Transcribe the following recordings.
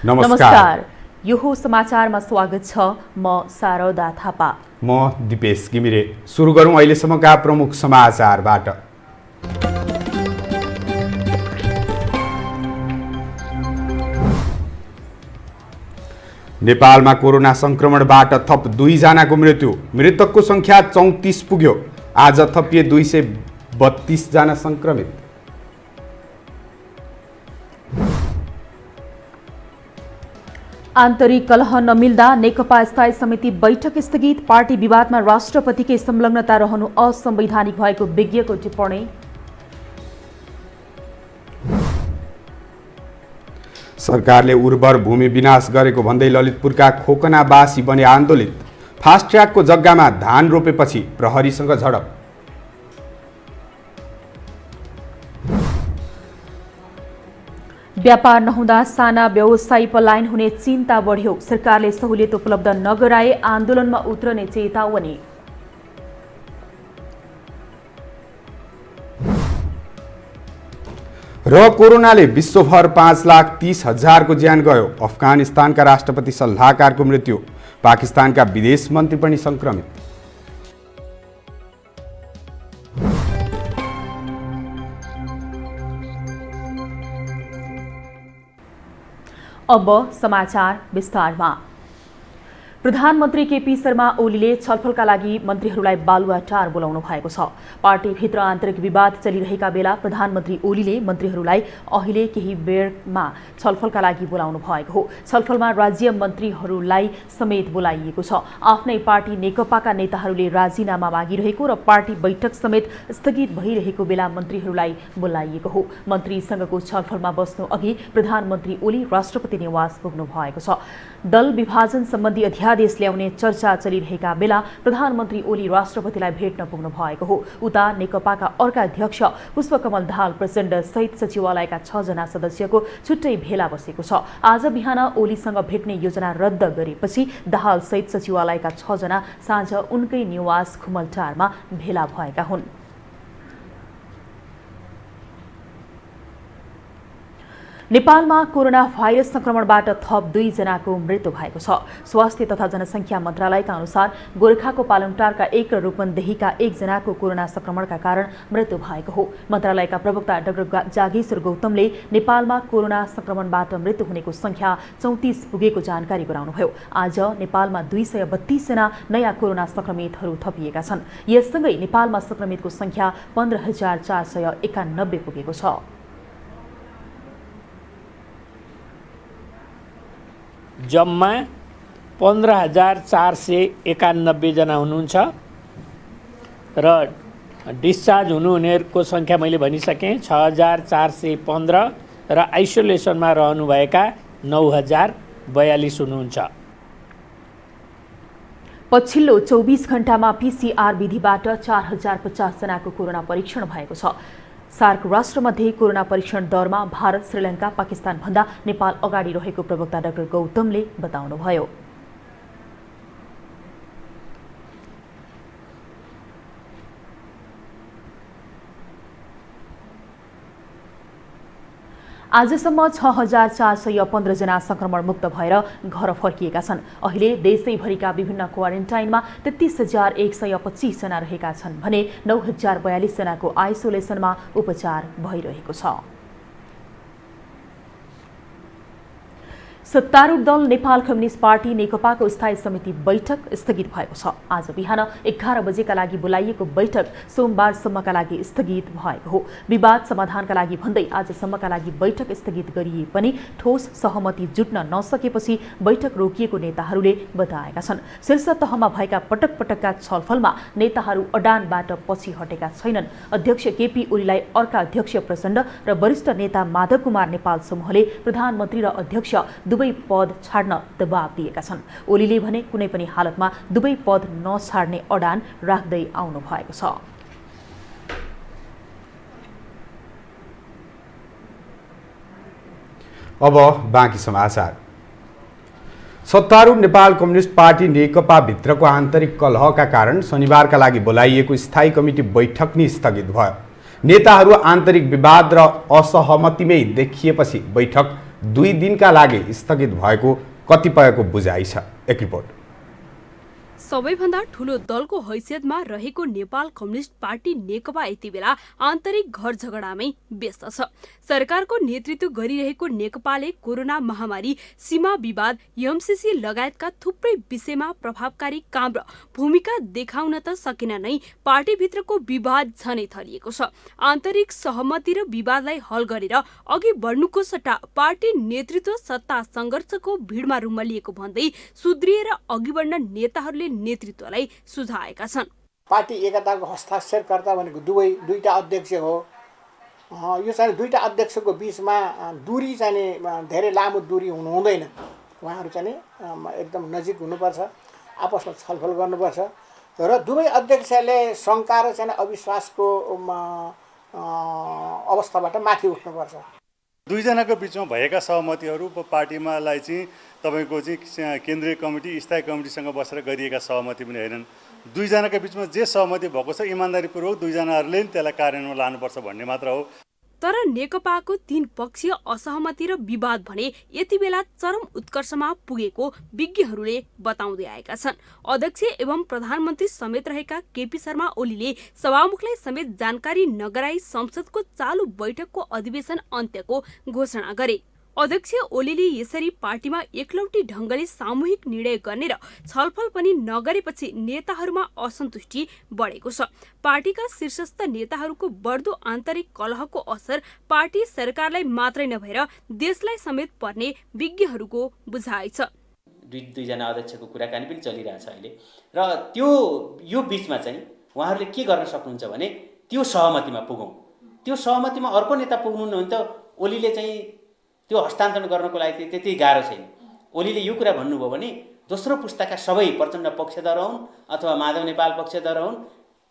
नमस्कार। यो हो समाचारमा स्वागत छ। म शारदा थापा। म दिपेश घिमिरे। सुरु गरौँ अहिलेसम्मका प्रमुख समाचारबाट। नेपालमा कोरोना संक्रमणबाट थप 2 जनाको मृत्यु। मृतकको संख्या 34 पुग्यो। आज थपिए 232 जना संक्रमित। आन्तरिक कलह नमिल्दा नेकपा स्थायी समिति बैठक स्थगित। पार्टी विवादमा राष्ट्रपतिकै संलग्नता रहनु असंवैधानिक भएको विज्ञको टिप्पणी। सरकारले उर्वर भूमि विनाश गरेको भन्दै ललितपुरका खोकनावासी बने आन्दोलित। फास्ट ट्र्याकको जग्गामा धान रोपेपछि प्रहरीसँग झडप। व्यापार नहुँदा साना व्यवसायी पलायन हुने चिन्ता बढ्यो। सरकारले सहुलियत उपलब्ध नगराए आन्दोलनमा उत्रने चेतावनी। र कोरोनाले विश्वभर 5,30,000को ज्यान गयो। अफगानिस्तानका राष्ट्रपति सल्लाहकारको मृत्यु। पाकिस्तानका विदेश मन्त्री पनि संक्रमित। अब समाचार विस्तारमा। प्रधानमन्त्री केपी शर्मा ओलीले छलफलका लागि मन्त्रीहरूलाई बालुवाटार बोलाउनु भएको छ। पार्टीभित्र आन्तरिक विवाद चलिरहेका बेला प्रधानमन्त्री ओलीले मन्त्रीहरूलाई अहिले केही बेरमा छलफलका लागि बोलाउनु भएको हो। छलफलमा राज्य मन्त्रीहरूलाई समेत बोलाइएको छ। आफ्नै पार्टी नेकपाका नेताहरूले राजीनामा मागिरहेको र पार्टी बैठक समेत स्थगित भइरहेको बेला मन्त्रीहरूलाई बोलाइएको हो। मन्त्रीसँगको छलफलमा बस्नु अघि प्रधानमन्त्री ओली राष्ट्रपति निवास पुग्नु भएको छ। दल विभाजन सम्बन्धी अध्यादेश ल्याउने चर्चा चलिरहेका बेला प्रधानमन्त्री ओली राष्ट्रपतिलाई भेट्न पुग्नु भएको हो। उता नेकपाका अर्का अध्यक्ष पुष्पकमल दाहाल प्रचण्ड सहित सचिवालयका 6 जना सदस्यको छुट्टै भेला बसेको छ। आज बिहान ओलीसँग भेट्ने योजना रद्द गरेपछि दाहाल सहित सचिवालयका 6 जना साँझ उनकै निवास खुमलटारमा भेला भएका हुन्। नेपालमा कोरोना भाइरस संक्रमणबाट थप 2 जनाको मृत्यु भएको छ। स्वास्थ्य तथा जनसङ्ख्या मन्त्रालयका अनुसार गोरखाको पालङटारका 1 र रूपन्देहीका 1 जनाको कोरोना संक्रमणका कारण मृत्यु भएको हो। मन्त्रालयका प्रवक्ता डाक्टर जागेश्वर गौतमले नेपालमा कोरोना संक्रमणबाट मृत्यु हुनेको संख्या 34 पुगेको जानकारी गराउनुभयो। आज नेपालमा 232 जना नयाँ कोरोना संक्रमितहरू थपिएका छन्। यससँगै नेपालमा संक्रमितको संख्या 15,491 पुगेको छ। जम्मा 15,491 जना हुनुहुन्छ र डिस्चार्ज हुनेहरूको सङ्ख्या मैले भनिसकेँ 6,415 र आइसोलेसनमा रहनुभएका 9,042 हुनुहुन्छ। पछिल्लो 24 घण्टामा पीसीआर विधिबाट 4,050 जनाको कोरोना परीक्षण भएको छ। सार्क राष्ट्रमध्ये कोरोना परीक्षण दरमा भारत, श्रीलङ्का, पाकिस्तान भन्दा नेपाल अगाडि रहेको प्रवक्ता डाक्टर गौतमले बताउनुभयो। आजसम्म 6,415 जना संक्रमण मुक्त भएर घर फर्किएका छन्। अहिले देशैभरिका विभिन्न क्वारेन्टाइनमा 33,125 जना रहेका छन् भने 9,042 जनाको आइसोलेसनमा उपचार भइरहेको छ। सत्तारूढ दल नेपाल कम्युनिस्ट पार्टी नेकपाको स्थायी समिति बैठक स्थगित भएको छ। आज बिहान 11 बजेका लागि बोलाइएको बैठक सोमबारसम्मका लागि स्थगित भएको हो। विवाद समाधानका लागि भन्दै आजसम्मका लागि बैठक स्थगित गरिए पनि ठोस सहमति जुट्न नसकेपछि बैठक रोकिएको नेताहरूले बताएका छन्। शीर्ष तहमा भएका पटक पटकका छलफलमा नेताहरू अडानबाट पछि हटेका छैनन्। अध्यक्ष केपी ओलीलाई अर्का अध्यक्ष प्रचण्ड र वरिष्ठ नेता माधव कुमार नेपाल समूहले प्रधानमन्त्री र अध्यक्ष दुवै पद छाड्न दबाब दिएका छन्। ओलीले भने कुनै पनि हालतमा दुवै पद नछाड्ने अडान राख्दै आउनु भएको छ। अब बाँकी समाचार। सत्तारूढ नेपाल कम्युनिस्ट पार्टी नेकपा भित्रको आन्तरिक कलहका कारण शनिबारका लागि बोलाइएको स्थायी कमिटी बैठक नै स्थगित भयो। नेताहरू आन्तरिक विवाद र असहमतिमै देखिएपछि बैठक 2 दिनका लागि स्थगित भएको कतिपयको बुझाइ छ। एक रिपोर्ट। सबैभन्दा ठूलो दलको हैसियतमा रहेको नेपाल कम्युनिस्ट पार्टी नेकपा यति बेला आन्तरिक घर झगडामै व्यस्त छ। सरकारको नेतृत्व गरिरहेको नेकपाले कोरोना महामारी, सीमा विवाद, एमसीसी लगायतका थुप्रै विषयमा प्रभावकारी काम र भूमिका देखाउन त सकेन नै पार्टीभित्रको विवाद झनै थलिएको छ। आन्तरिक सहमति र विवादलाई हल गरेर अघि बढ्नुको सट्टा पार्टी नेतृत्व सत्ता संघर्षको भिडमा रुमलिएको भन्दै सुध्रिएर अघि बढ्न नेताहरूले नेतृत्वलाई सुझाएका छन्। पार्टी एकताको हस्ताक्षरकर्ता भनेको दुईटा अध्यक्ष हो। यो चाहिँ दुईटा अध्यक्षको बीचमा दूरी चाहिँ धेरै लामो दूरी हुनु हुँदैन। उहाँहरू चाहिँ एकदम नजिक हुनुपर्छ, आपसमा छलफल गर्नुपर्छ र दुवै अध्यक्षले शङ्का र चाहिँ अविश्वासको अवस्थाबाट माथि उठ्नुपर्छ। दुईजनाको बिचमा भएका सहमतिहरू पार्टीमालाई चाहिँ तपाईँको चाहिँ केन्द्रीय कमिटी, स्थायी कमिटीसँग बसेर गरिएका सहमति पनि होइनन्। दुईजनाका बिचमा जे सहमति भएको छ इमान्दारीपूर्वक दुईजनाहरूले नि त्यसलाई कार्यान्वयनमा लानुपर्छ भन्ने मात्र हो। तर नेकपाको 3 पक्षीय असहमति र विवाद भने यति बेला चरम उत्कर्षमा पुगेको विज्ञहरूले बताउँदै आएका छन्। अध्यक्ष एवं प्रधानमन्त्री समेत रहेका केपी शर्मा ओलीले सभामुखलाई समेत जानकारी नगराई संसदको चालु बैठकको अधिवेशन अन्त्यको घोषणा गरे। अध्यक्ष ओलीले यसरी पार्टीमा एकलौटी ढङ्गले सामूहिक निर्णय गर्ने र छलफल पनि नगरेपछि नेताहरूमा असन्तुष्टि बढेको छ। पार्टीका शीर्षस्थ नेताहरूको बढ्दो आन्तरिक कलहको असर पार्टी सरकारलाई मात्रै नभएर देशलाई समेत पर्ने विज्ञहरूको बुझाइ छ। दुईजना अध्यक्षको कुराकानी पनि चलिरहेछ अहिले र यो बीचमा चाहिँ उहाँहरूले के गर्न सक्नुहुन्छ भने त्यो सहमतिमा पुगौँ। त्यो सहमतिमा अर्को नेता पुग्नुहुन्छ। ओलीले चाहिँ त्यो हस्तान्तरण गर्नको लागि त्यति गाह्रो छैन। ओलीले यो कुरा भन्नुभयो भने दोस्रो पुस्ताका सबै प्रचण्ड पक्षधर हुन् अथवा माधव नेपाल पक्षधर हुन्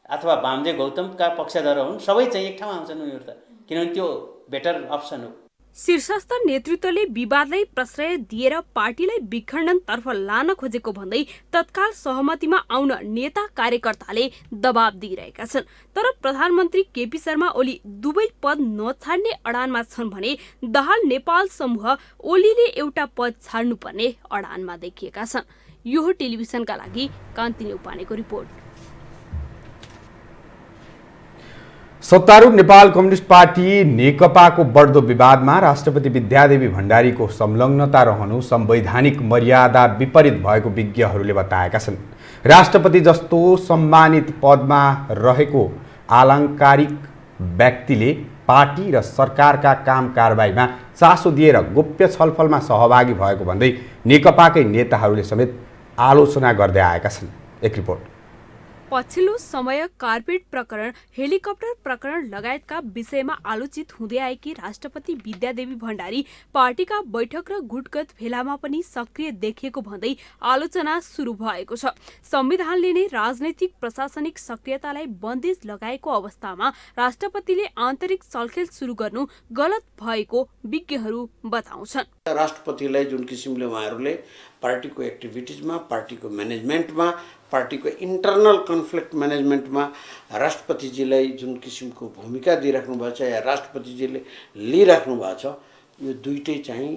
अथवा वामदेव गौतमका पक्षधर हुन्, सबै चाहिँ एक ठाउँमा आउँछन् उनीहरू त, किनभने त्यो बेटर अप्सन हो। शीर्षस्थ नेतृत्वले विवादलाई प्रश्रय दिएर पार्टीलाई विखण्डनतर्फ लान खोजेको भन्दै तत्काल सहमतिमा आउन नेता कार्यकर्ताले दबाब दिइरहेका छन्। तर प्रधानमन्त्री केपी शर्मा ओली दुवै पद नछाड्ने अडानमा छन् भने दाहाल नेपाल समूह ओलीले एउटा पद छाड्नुपर्ने अडानमा देखिएका छन्। यो टेलिभिजनका लागि कान्ति न्यौपानेको रिपोर्ट। सत्तारूढ नेपाल कम्युनिस्ट पार्टी नेकपाको बढ्दो विवादमा राष्ट्रपति विद्यादेवी भण्डारीको संलग्नता रहनु संवैधानिक मर्यादा विपरीत भएको विज्ञहरूले बताएका छन्। राष्ट्रपति जस्तो सम्मानित पदमा रहेको आलङ्कारिक व्यक्तिले पार्टी र सरकारका काम कारबाहीमा चासो दिएर गोप्य छलफलमा सहभागी भएको भन्दै नेकपाकै नेताहरूले समेत आलोचना गर्दै आएका छन्। एक रिपोर्ट। पछिल्लो समय कार्पेट प्रकरण, हेलिकप्टर प्रकरण लगायतका विषयमा आलोचित हुँदै आएकी राष्ट्रपति विद्यादेवी भण्डारी पार्टीका बैठक र गुटगत भेलामा पनि सक्रिय देखिएको भन्दै आलोचना सुरु भएको छ। संविधानले नै राजनैतिक प्रशासनिक सक्रियतालाई बन्देज लगाएको अवस्थामा राष्ट्रपतिले आन्तरिक छलखेल सुरु गर्नु गलत भएको विज्ञहरू बताउँछन्। राष्ट्रपतिलाई जुन किसिमले उहाँहरूले पार्टीको एक्टिभिटिजमा, पार्टीको म्यानेजमेन्टमा, पार्टीको इन्टरनल कन्फ्लिक्ट म्यानेजमेन्टमा राष्ट्रपतिजीलाई जुन किसिमको भूमिका दिइराख्नु भएको छ या राष्ट्रपतिजीले लिइराख्नु भएको छ, यो दुईटै चाहिँ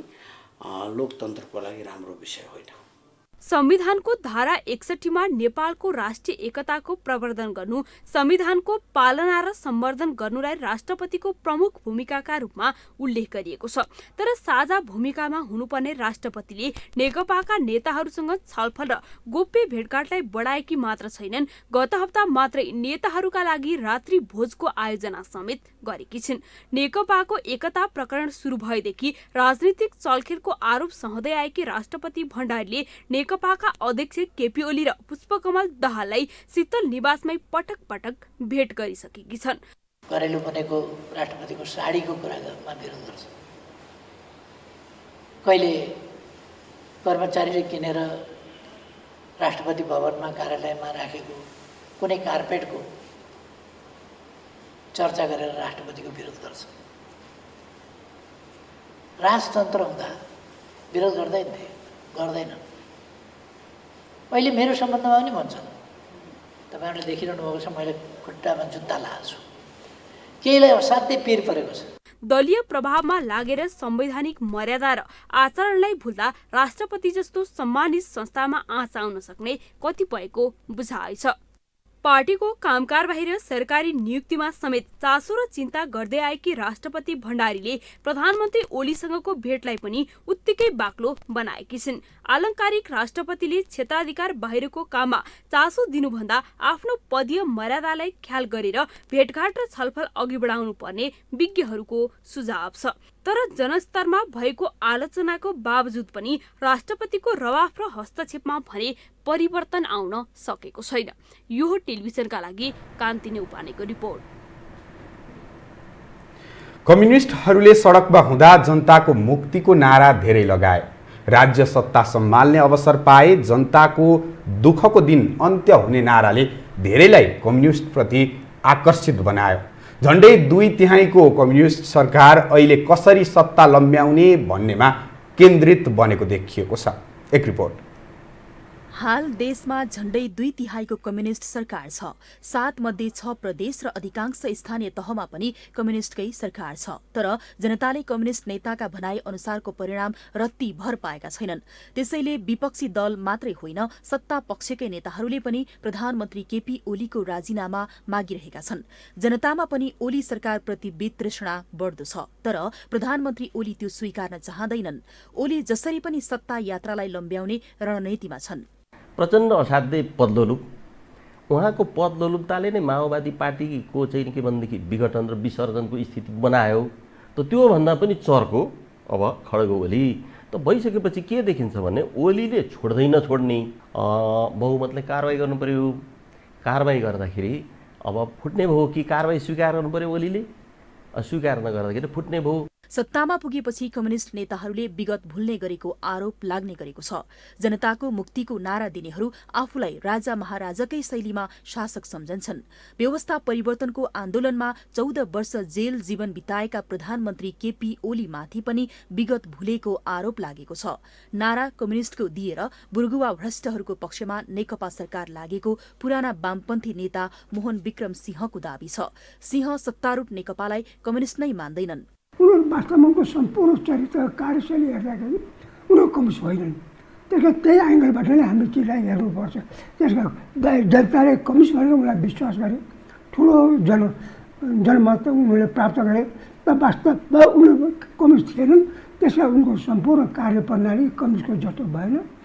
लोकतन्त्रको लागि राम्रो विषय होइन। संविधानको धारा 61 मा नेपालको राष्ट्रिय एकताको प्रवर्धन गर्नु, संविधानको पालना र सम्वर्धन गर्नुलाई राष्ट्रपतिको प्रमुख भूमिकाका रूपमा उल्लेख गरिएको छ। तर साझा भूमिकामा हुनुपर्ने राष्ट्रपतिले नेकपाका नेताहरूसँग छलफल र गोप्य भेटघाटलाई बढाएकी मात्र छैनन्, गत हप्ता मात्रै नेताहरूका लागि रात्रि भोजको आयोजना समेत गरेकी छिन्। नेकपाको एकता प्रकरण सुरु भएदेखि राजनीतिक चलखेलको आरोप सहँदै आएकी राष्ट्रपति भण्डारीले नेकपाका अध्यक्ष केपी ओली र पुष्पकमल दाहाललाई शीतल निवासमै पटक पटक भेट गरिसकेकी छन्। घरेलु बनेको राष्ट्रपतिको साडीको कुरामा विरोध गर्छ। कहिले कर्मचारीले किनेर राष्ट्रपति भवनमा कार्यालयमा राखेको कुनै कार्पेटको चर्चा गरेर राष्ट्रपतिको विरोध गर्छ। राजतन्त्र हुँदा विरोध गर्दैनन्। अहिले मेरो सम्बन्धमा पनि भन्छन्, तपाईँहरूले देखिरहनु भएको छ, मैले खुट्टामा जुत्ता लगाएको छु, केहीलाई असाध्यै पिर परेको छ। दलीय प्रभावमा लागेर संवैधानिक मर्यादा र आचरणलाई भुल्दा राष्ट्रपति जस्तो सम्मानित संस्थामा आँच आउन सक्ने कतिपयको बुझाइ छ। पार्टीको कामकार बाहिर सरकारी नियुक्तिमा समेत चासो र चिन्ता गर्दै आएकी राष्ट्रपति भण्डारीले प्रधानमन्त्री ओलीसँगको भेटलाई पनि उत्तिकै बाक्लो बनाएकी छिन्। आलङ्कारिक राष्ट्रपतिले क्षेत्राधिकार बाहिरको काममा चासो दिनुभन्दा आफ्नो पदीय मर्यादालाई ख्याल गरेर भेटघाट र छलफल अघि बढाउनु पर्ने विज्ञहरूको सुझाव छ। तर जनस्तरमा भएको आलोचनाको बावजुद पनि राष्ट्रपतिको रवाफ र हस्तक्षेपमा भने परिवर्तन आउन सकेको छैन। यो टेलिभिजनका लागि कान्तिने उपानेको रिपोर्ट। कम्युनिस्टहरूले सडकमा हुँदा जनताको मुक्तिको नारा धेरै लगाए। राज्य सत्ता सम्हाल्ने अवसर पाए जनताको दुःखको दिन अन्त्य हुने नाराले धेरैलाई कम्युनिस्टप्रति आकर्षित बनायो। झन्डै 2/3 कम्युनिस्ट सरकार अहिले कसरी सत्ता लम्ब्याउने भन्नेमा केन्द्रित बनेको देखिएको छ। एक रिपोर्ट। हाल देशमा झण्डै 2/3 कम्युनिस्ट सरकार छ। 7 मध्ये 6 प्रदेश र अधिकांश स्थानीय तहमा पनि कम्युनिस्टकै सरकार छ। तर जनताले कम्युनिस्ट नेताका भनाई अनुसारको परिणाम रत्ती भर पाएका छैनन्। त्यसैले विपक्षी दल मात्रै होइन, सत्ता पक्षकै नेताहरूले पनि प्रधानमन्त्री केपी ओलीको राजीनामा मागिरहेका छन्। जनतामा पनि ओली सरकारप्रति वितृष्णा बढ्दो छ। तर प्रधानमन्त्री ओली त्यो स्वीकार्न चाहँदैनन्। ओली जसरी पनि सत्ता यात्रालाई लम्ब्याउने रणनीतिमा छन्। प्रचण्ड असाध्यै पदलोलुप, उहाँको पदलोलुपताले नै माओवादी पार्टीको चाहिँ के भनेदेखि विघटन र विसर्जनको स्थिति बनायो। त त्योभन्दा पनि चर्को अब खड्ग ओली त भइसकेपछि के देखिन्छ भने ओलीले छोड्ने बहुमतले कारबाही गर्नु पर्यो। कारबाही गर्दाखेरि अब फुट्ने भयो कि कारबाही स्वीकार गर्नु पर्यो ओलीले, अस्वीकार नगर्दाखेरि फुट्ने भयो। सत्तामा पुगेपछि कम्युनिस्ट नेताहरूले विगत भुल्ने गरेको आरोप लाग्ने गरेको छ। जनताको मुक्तिको नारा दिनेहरू आफूलाई राजा महाराजाकै शैलीमा शासक सम्झन्छन्। व्यवस्था परिवर्तनको आन्दोलनमा 14 वर्ष जेल जीवन बिताएका प्रधानमन्त्री केपी ओलीमाथि पनि विगत भुलेको आरोप लागेको छ। नारा कम्युनिस्टको दिएर बुर्गुवा भ्रष्टहरूको पक्षमा नेकपा सरकार लागेको पुराना वामपन्थी नेता मोहन विक्रम सिंहको दाबी छ। सिंह सत्तारूढ नेकपालाई कम्युनिस्ट नै मान्दैनन्। उनीहरू वास्तवमा उनको सम्पूर्ण चरित्र कार्यशैली हेर्दाखेरि उनीहरू कम्युनिस्ट होइनन्। त्यसले त्यही एङ्गलबाट नै हामीले चिजलाई हेर्नुपर्छ। त्यसका जनताले कम्युनिस्ट भनेर उनीलाई विश्वास गरे, ठुलो जनमत उनीहरूले प्राप्त गरे र वास्तवमा उनीहरू कम्युनिस्ट थिएनन्। त्यसलाई उनको सम्पूर्ण कार्यप्रणाली कम्युनिस्टको जस्तो भएन।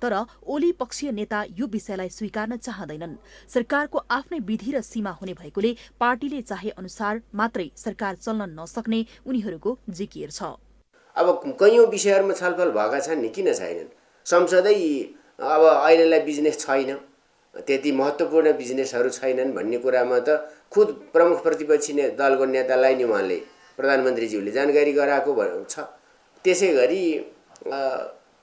तर ओली पक्षीय नेता यो विषयलाई स्वीकार्न चाहँदैनन्। सरकारको आफ्नै विधि र सीमा हुने भएकोले पार्टीले चाहे अनुसार मात्रै सरकार चल्न नसक्ने उनीहरूको जिकिर छ। अब कैयौँ विषयहरूमा छलफल भएका छन् नि, किन छैनन्? संसदै अब अहिलेलाई बिजनेस छैन, त्यति महत्त्वपूर्ण बिजनेसहरू छैनन् भन्ने कुरामा त खुद प्रमुख प्रतिपक्षी दलको नेतालाई नि उहाँले प्रधानमन्त्रीज्यूले जानकारी गराएको छ। त्यसै गरी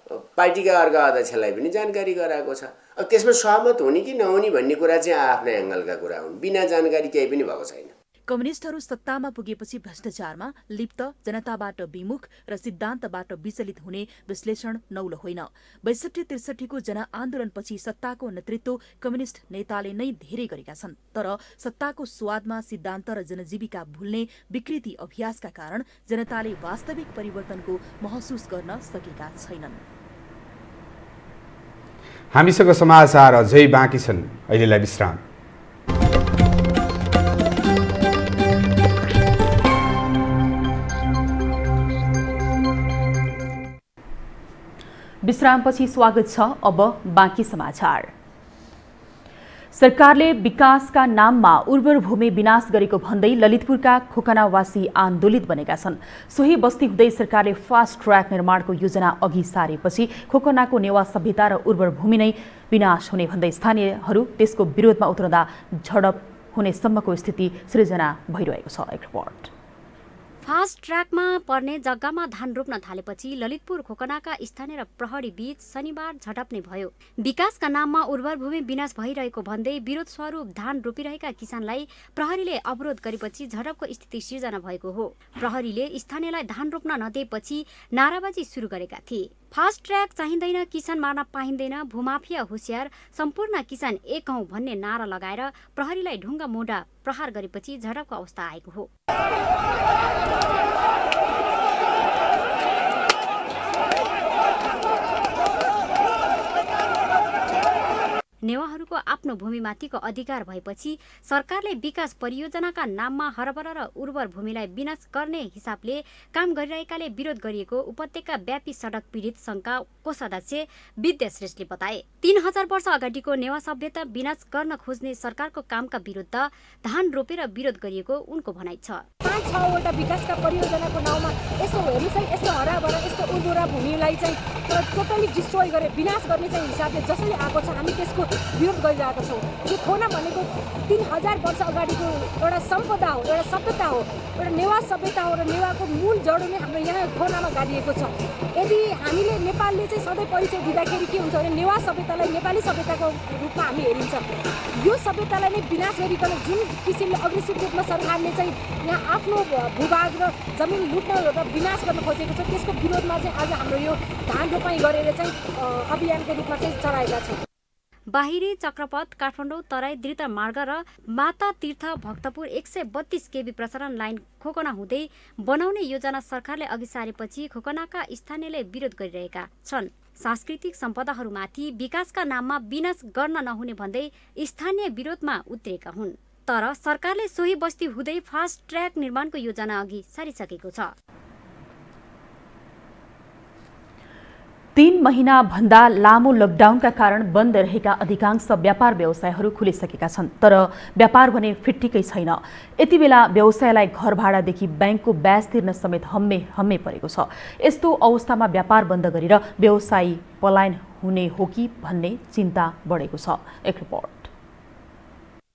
पार्टीका अर्का अध्यक्षलाई पनि जानकारी गराएको छ। अब त्यसमा सहमत हुने कि नहुने भन्ने कुरा चाहिँ आफ्नै एङ्गलका कुरा हुन्। बिना जानकारी केही पनि भएको छैन। कम्युनिस्टहरू सत्तामा पुगेपछि भ्रष्टाचारमा लिप्त, जनताबाट विमुख र सिद्धान्तबाट विचलित हुने विश्लेषण नौलो होइन। 62-63 को जनआन्दोलनपछि सत्ताको नेतृत्व कम्युनिस्ट नेताले नै धेरै गरेका छन्। तर सत्ताको स्वादमा सिद्धान्त र जनजीविका भुल्ने विकृति अभ्यासका कारण जनताले वास्तविक परिवर्तनको महसुस गर्न सकेका छैनन्। हामीसँग समाचार अझै बाँकी छन्, अहिलेलाई विश्राम। विश्रामपछि स्वागत छ। अब बाँकी समाचार। सरकारले विकासका नाममा उर्वर भूमि विनाश गरेको भन्दै ललितपुरका खोकनावासी आन्दोलित बनेका छन्। सोही बस्ती हुँदै सरकारले फास्ट ट्र्याक निर्माणको योजना अघि सारेपछि खोकनाको नेवा सभ्यता र उर्वर भूमि नै विनाश हुने भन्दै स्थानीयहरू त्यसको विरोधमा उत्रँदा झडप हुने सम्मको स्थिति सृजना भइरहेको छ। एक रिपोर्ट। फास्ट ट्र्याकमा पर्ने जग्गामा धान रोप्न थालेपछि ललितपुर खोकनाका स्थानीय र प्रहरी बीच शनिबार झडप्ने भयो। विकासका नाममा उर्वर भूमि विनाश भइरहेको भन्दै विरोध स्वरूप धान रोपिरहेका किसानलाई प्रहरीले अवरोध गरेपछि झडपको स्थिति सिर्जना भएको हो। प्रहरीले स्थानीयलाई धान रोप्न नदिएपछि नाराबाजी सुरु गरेका थिए। फास्ट ट्र्याक चाहिँदैन, किसान मार्न पाइँदैन, भूमाफिया होसियार, सम्पूर्ण किसान एक हौँ भन्ने नारा लगाएर प्रहरीलाई ढुङ्गा मुढा प्रहार गरेपछि झडपको अवस्था आएको हो। नेवारहरूको आफ्नो भूमिमाथिको अधिकार भएपछि सरकारले विकास परियोजनाका नाममा हरबर र उर्वर भूमिलाई विनाश गर्ने हिसाबले काम गरिरहेकाले विरोध गरिएको उपत्यका व्यापी सडक पीडित संघको सदस्य विद्या श्रेष्ठले बताए। 3000 वर्ष अगाडिको नेवा सभ्यता विनाश गर्न खोज्ने सरकारको कामका विरुद्ध धान रोपेर विरोध गरिएको उनको भनाइ छ। 5-6वटा विकासका परियोजनाको नाउँमा यस्तो हेर्नुहोस् है, यस्तो हराभरा यस्तो उर्वरा भूमिलाई चाहिँ टोटली डिस्ट्रोय गरे विनाश गर्ने चाहिँ हिसाबले जसरी आएको छ हामी त्यसको विरोध गरिरहेका छौँ। यो खोना भनेको 3000 वर्ष अगाडिको एउटा सम्पदा हो, एउटा सभ्यता हो, एउटा नेवा सभ्यता हो र नेवाको मूल जड नै हाम्रो यहाँ खोनामा गाडिएको छ। यदि हामीले नेपालले चाहिँ सधैँ परिचय दिँदाखेरि के हुन्छ भने नेवा सभ्यतालाई नेपाली सभ्यताको रूपमा हामी हेरिन्छ। यो सभ्यतालाई नै विनाश गरिकन जुन किसिमले अग्रेसिभ रूपमा सरकारले चाहिँ यहाँ आफ्नो भूभाग र जमिन लुट्न र विनाश गर्न खोजेको छ त्यसको विरोधमा चाहिँ आज हाम्रो यो धान रोपाइँ गरेर चाहिँ अभियानको रूपमा चाहिँ चढाएका छौँ। बाहिरी चक्रपथ काठमाडौँ तराई द्रुत मार्ग र माता तीर्थ भक्तपुर 132 केबी प्रसारण लाइन खोकना हुँदै बनाउने योजना सरकारले अघि सारेपछि खोकनाका स्थानीयले विरोध गरिरहेका छन्। सांस्कृतिक सम्पदाहरूमाथि विकासका नाममा विनाश गर्न नहुने भन्दै स्थानीय विरोधमा उत्रेका हुन्। तर सरकारले सोही बस्ती हुँदै फास्ट ट्र्याक निर्माणको योजना अघि सारिसकेको छ। 3 महिना भन्दा लामो लकडाउनका कारण बन्द रहेका अधिकांश व्यापार व्यवसायहरू खुलिसकेका छन्, तर व्यापार भने फिट्टिकै छैन। यति बेला व्यवसायलाई घर भाडादेखि ब्याङ्कको ब्याज तिर्न समेत हम्मे परेको छ। यस्तो अवस्थामा व्यापार बन्द गरेर व्यवसायी पलायन हुने हो कि भन्ने चिन्ता बढेको छ। एक रिपोर्ट।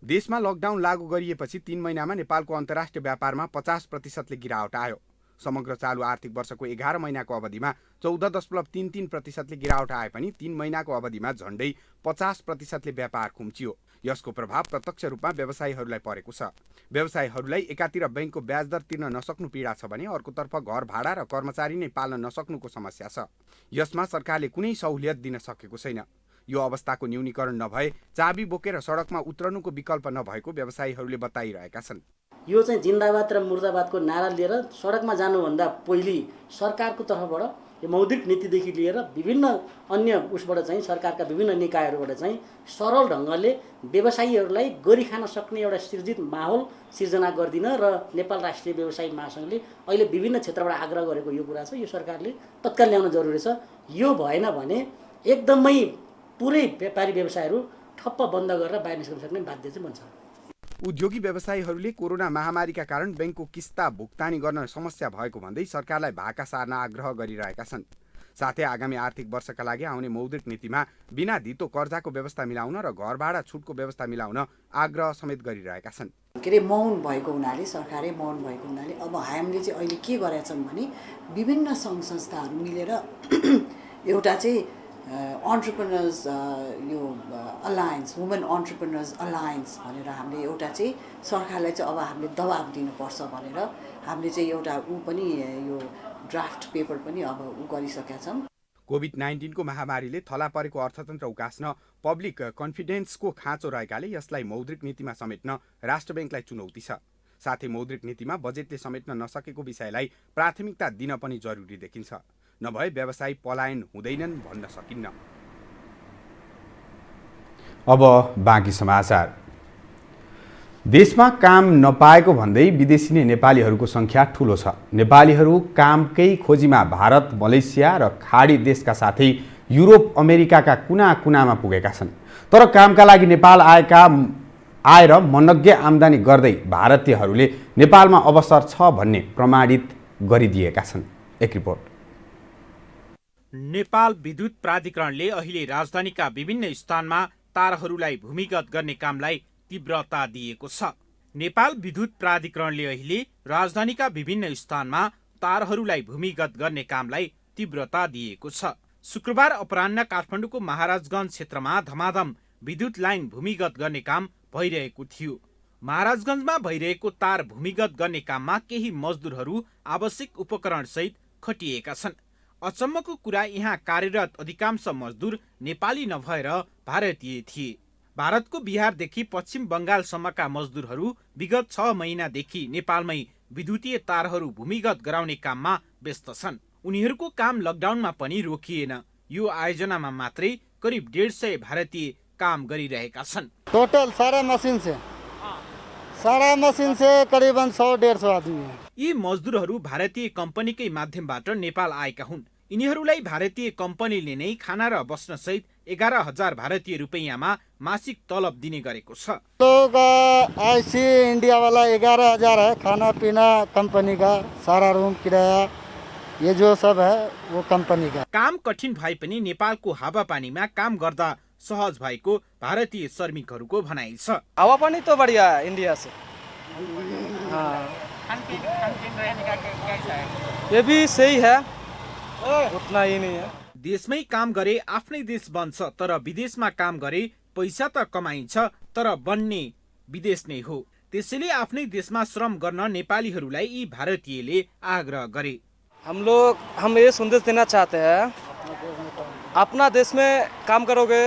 देशमा लकडाउन लागू गरिएपछि 3 महिनामा नेपालको अन्तर्राष्ट्रिय व्यापारमा 50% गिरावट आयो। समग्र चालु आर्थिक वर्षको 11 महिनाको अवधिमा 14.33% गिरावट आए पनि 3 महिनाको अवधिमा झण्डै 50% व्यापार खुम्चियो। यसको प्रभाव प्रत्यक्ष रूपमा व्यवसायीहरूलाई परेको छ। व्यवसायीहरूलाई एकातिर बैंकको ब्याज दर तिर्न नसक्नु पीडा छ भने अर्कोतर्फ घर भाडा र कर्मचारी नै पाल्न नसक्नुको समस्या छ। यसमा सरकारले कुनै सहुलियत दिन सकेको छैन। यो अवस्थाको न्यूनीकरण नभए चाबी बोकेर सडकमा उत्रनुको विकल्प नभएको व्यवसायीहरूले बताइरहेका छन्। यो चाहिँ जिन्दाबाद र मुर्दाबादको नारा लिएर सडकमा जानुभन्दा पहिले सरकारको तर्फबाट यो मौद्रिक नीतिदेखि लिएर विभिन्न अन्य उसबाट चाहिँ सरकारका विभिन्न निकायहरूबाट चाहिँ सरल ढङ्गले व्यवसायीहरूलाई गरी खान सक्ने एउटा सृजित माहौल सिर्जना गरिदिन र नेपाल राष्ट्रिय व्यवसायी महासङ्घले अहिले विभिन्न क्षेत्रबाट आग्रह गरेको यो कुरा छ। यो सरकारले तत्काल ल्याउन जरुरी छ। यो भएन भने एकदमै पुरै व्यापारी व्यवसायहरू ठप्प बन्द गरेर बाहिर निस्कन सक्ने बाध्य चाहिँ बन्छ। उद्योगी व्यवसायीहरूले कोरोना महामारीका कारण बैंकको किस्ता भुक्तानी गर्न समस्या भएको भन्दै सरकारलाई भाका सार्न आग्रह गरिरहेका छन्। साथै आगामी आर्थिक वर्षका लागि आउने मौद्रिक नीतिमा बिना धितो कर्जाको व्यवस्था मिलाउन र घर भाडा छुटको व्यवस्था मिलाउन आग्रह समेत गरिरहेका छन्। के अरे मौन भएको हुनाले सरकारै मौन भएको हुनाले अब हामीले चाहिँ अहिले के गरेका छौँ भने विभिन्न सङ्घ संस्थाहरू मिलेर एउटा चाहिँ एन्टरप्रेन्योर्स यो अलायन्स वुमेन एन्टरप्रेन्योर्स अलायन्स भनेर हामीले एउटा चाहिँ सरकारलाई चाहिँ अब हामीले दबाब दिनुपर्छ भनेर हामीले चाहिँ एउटा पनि यो ड्राफ्ट पेपर पनि अब गरिसकेका छौँ। कोभिड-19 को महामारीले थला परेको अर्थतन्त्र उकास्न पब्लिक कन्फिडेन्सको खाँचो रहेकाले यसलाई मौद्रिक नीतिमा समेट्न राष्ट्र बैंकलाई चुनौती छ। साथै मौद्रिक नीतिमा बजेटले समेट्न नसकेको विषयलाई प्राथमिकता दिन पनि जरुरी देखिन्छ। नभए व्यवसायी पलायन हुँदैनन् भन्न सकिन्न। अब बाँकी समाचार। देशमा काम नपाएको भन्दै विदेशी नै नेपालीहरूको संख्या ठूलो छ। नेपालीहरू कामकै खोजीमा भारत, मलेसिया र खाडी देशका साथै युरोप, अमेरिकाका कुना कुनामा पुगेका छन्। तर कामका लागि नेपाल आएर मनग्य आम्दानी गर्दै भारतीयहरूले नेपालमा अवसर छ भन्ने प्रमाणित गरिदिएका छन्। एक रिपोर्ट। नेपाल विद्युत प्राधिकरणले अहिले राजधानीका विभिन्न स्थानमा तारहरूलाई भूमिगत गर्ने कामलाई तीव्रता दिएको छ। नेपाल विद्युत प्राधिकरणले अहिले राजधानीका विभिन्न स्थानमा तारहरूलाई भूमिगत गर्ने कामलाई तीव्रता दिएको छ। शुक्रबार अपराह्न काठमाडौँको महाराजगञ्ज क्षेत्रमा धमाधम विद्युत लाइन भूमिगत गर्ने काम भइरहेको थियो। महाराजगञ्जमा भइरहेको तार भूमिगत गर्ने काममा केही मजदुरहरू आवश्यक उपकरण सहित खटिएका छन्। अचम्मको कुरा यहाँ कार्यरत अधिकांश मजदुर नेपाली नभएर भारतीय थिए। भारतको बिहारदेखि पश्चिम बङ्गालसम्मका मजदुरहरू विगत 6 महिनादेखि नेपालमै विद्युतीय तारहरू भूमिगत गराउने काममा व्यस्त छन्। उनीहरूको काम लकडाउनमा पनि रोकिएन। यो आयोजनामा मात्रै करिब 150 भारतीय काम गरिरहेका छन्। टोटल सारा मशीन से करीबन 100-150 आदमी है। यी मजदुरहरू भारतीय कम्पनीकै माध्यमबाट नेपाल आएका हुन्। यिनीहरूलाई भारतीय कम्पनीले नै खाना र बस्न सहित 11,000 भारतीय रुपैयाँमा मासिक तलब दिने गरेको छ। लोग आईसी इंडिया वाला 11,000 है, खाना पीना कंपनी का, सारा रूम किराया ये जो सब है वो कंपनी का। काम कठिन भए पनि नेपालको हावापानीमा काम गर्दा सहज भएको भारतीय श्रमिकहरूको भनाइ छ। हावापानी तो बढ़िया है इंडिया से। ये भी सही है, उतना ही नहीं है। देशमै काम गरे आफ्नै देश बन्छ, तर विदेशमा काम गरे पैसा त कमाइन्छ तर बन्ने विदेश नै हो। त्यसैले आफ्नै देशमा श्रम गर्न नेपालीहरूलाई यी भारतीयले आग्रह गरे। हम ये संदेश देना चाहते हैं, अपना देश में काम करोगे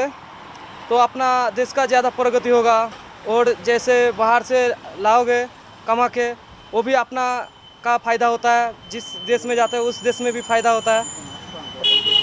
तो अपना देश का ज़्यादा प्रगति होगा, और जैसे बाहर से लाओगे कमा के वो भी अपना का फायदा होता है। जिस देश में जाते हैं उस देश में भी फायदा होता है,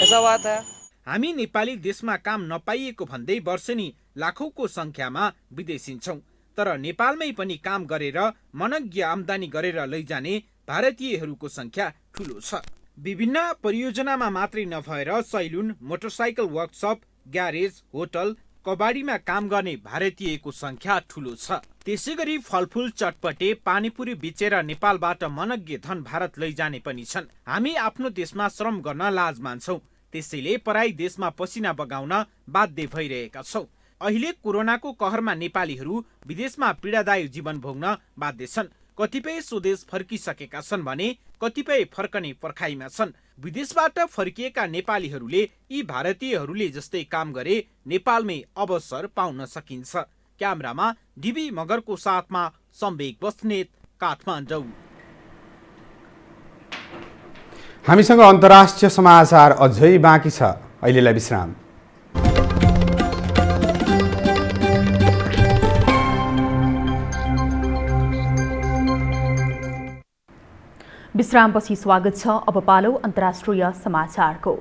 ऐसा बात है। हामी नेपाली देशमा काम नपाइएको भन्दै वर्षेनी लाखौंको संख्यामा विदेशिन्छौं, तर नेपालमै पनि काम गरेर मनज्ञ आम्दानी गरेर लैजाने भारतीयहरूको संख्या ठूलो छ। विभिन्न परियोजनामा मात्रै नभएर saloon, motorcycle workshop, garage, hotel, कबाडीमा काम गर्ने भारतीयको संख्या ठूलो छ। त्यसैगरी फलफूल, चटपटे, पानीपुरी बेचेर नेपालबाट मनज्ञ धन भारत लैजाने पनि छन्। हामी आफ्नो देशमा श्रम गर्न लाज मान्छौं, त्यसैले पराई देशमा पसिना बगाउन बाध्य भइरहेका छौं। अहिले कोरोनाको कहरमा नेपालीहरू विदेशमा पीडादायी जीवन भोग्न बाध्य छन्। कतिपय स्वदेश फर्किसकेका छन् भने कतिपय फर्कने पर्खाइमा छन्। विदेशबाट फर्किएका नेपालीहरूले यी भारतीयहरूले जस्तै काम गरे नेपालमै अवसर पाउन सकिन्छ। क्यामेरामा डीबी मगरको साथमा सम्वेक बस्नेत, काठमाडौँ। हामीसँग अन्तर्राष्ट्रिय समाचार अझै बाँकी छ, अहिलेलाई विश्राम। विश्रामपछि स्वागत छ। अब पालो अन्तर्राष्ट्रिय समाचारको।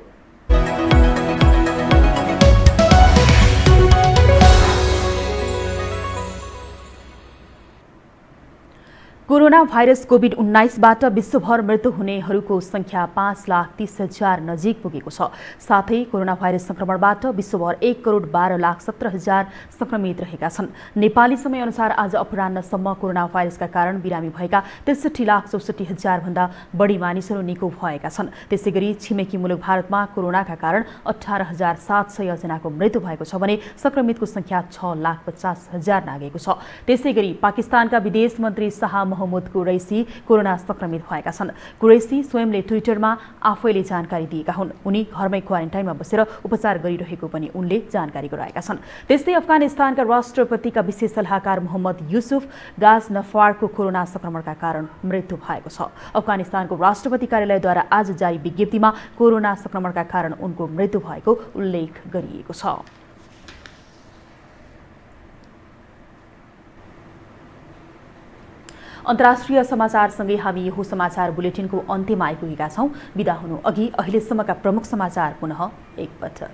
कोरोना भाइरस कोभिड-19बाट विश्वभर मृत्यु हुनेहरूको संख्या 5,30,000 नजिक पुगेको छ। साथै कोरोना भाइरस संक्रमणबाट विश्वभर 1,12,17,000 संक्रमित रहेका छन्। नेपाली समयअनुसार आज अपराह्नसम्म कोरोना भाइरसका कारण बिरामी भएका 63,64,000 भन्दा बढी मानिसहरू निको भएका छन्। त्यसैगरी छिमेकी मुलुक भारतमा कोरोनाका कारण 18,700 जनाको मृत्यु भएको छ भने संक्रमितको संख्या 6,50,000 नागेको छ। त्यसैगरी पाकिस्तानका विदेश मन्त्री शाह मोहम्मद कुरैशी कोरोना संक्रमित भएका छन्। कुरैशी स्वयंले ट्विटरमा आफैले जानकारी दिएका हुन्। उनी घरमै क्वारेन्टाइनमा बसेर उपचार गरिरहेको पनि उनले जानकारी गराएका छन्। त्यस्तै अफगानिस्तानका राष्ट्रपतिका विशेष सल्लाहकार मोहम्मद युसुफ गाजनफारको कोरोना संक्रमणका कारण मृत्यु भएको छ। अफगानिस्तानको राष्ट्रपति कार्यालयद्वारा आज जारी विज्ञप्तिमा कोरोना संक्रमणका कारण उनको मृत्यु भएको उल्लेख गरिएको छ। अन्तर्राष्ट्रिय समाचारसँगै हामी यो समाचार बुलेटिनको अन्त्यमा आइपुगेका छौं। बिदा हुनु अघि अहिलेसम्मका प्रमुख समाचार पुनः एकपटक।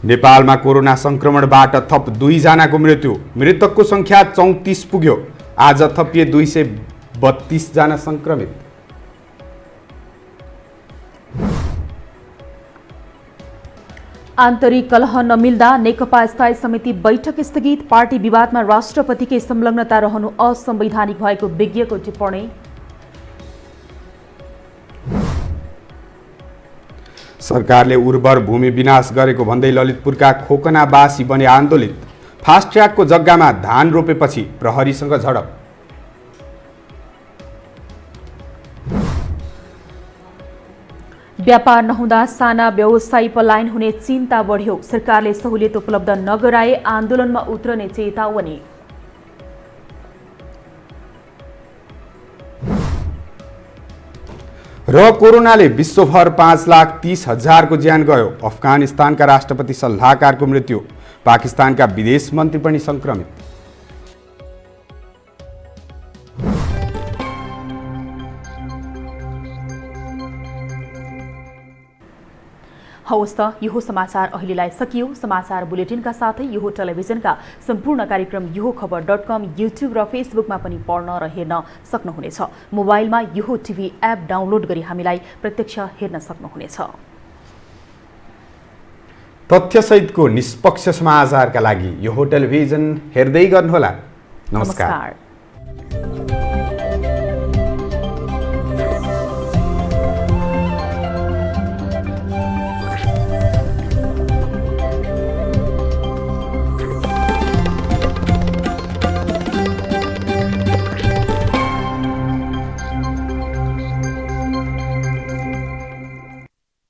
नेपालमा कोरोना संक्रमणबाट थप 2 जनाको मृत्यु, मृतकको संख्या 34 पुग्यो। आज थपिए 232 जना संक्रमित। आन्तरिक कलह नमिल्दा नेकपा स्थायी समिति बैठक स्थगित, पार्टी विवादमा राष्ट्रपतिकै संलग्नता रहनु असंवैधानिक भएको विज्ञको टिप्पणी। सरकारले उर्वर भूमि विनाश गरेको भन्दै ललितपुरका खोकनावासी बने आन्दोलित, फास्ट ट्र्याकको जग्गामा धान रोपेपछि प्रहरीसँग झडप। व्यापार नहुँदा साना व्यवसायी पलायन हुने चिन्ता बढ्यो, सरकारले सहुलियत उपलब्ध नगराए आन्दोलनमा उत्रने चेतावनी। र कोरोनाले विश्वभर 5,30,000 को ज्यान गयो। अफगानिस्तानका राष्ट्रपति सल्लाहकारको मृत्यु। पाकिस्तानका विदेश मन्त्री पनि संक्रमित। हवस् त यो समाचार अहिलेलाई सकियो। समाचार बुलेटिनका साथै यो टेलिभिजनका सम्पूर्ण कार्यक्रम yoho.com युट्युब र फेसबुकमा पनि पढ्न र हेर्न सक्नुहुनेछ। मोबाइलमा योहो टिभी एप डाउनलोड गरी हामीलाई प्रत्यक्ष हेर्न सक्नुहुनेछ। तथ्यसहितको निष्पक्ष समाचारका लागि योहो टेलिभिजन हेर्दै गर्नुहोला। नमस्कार।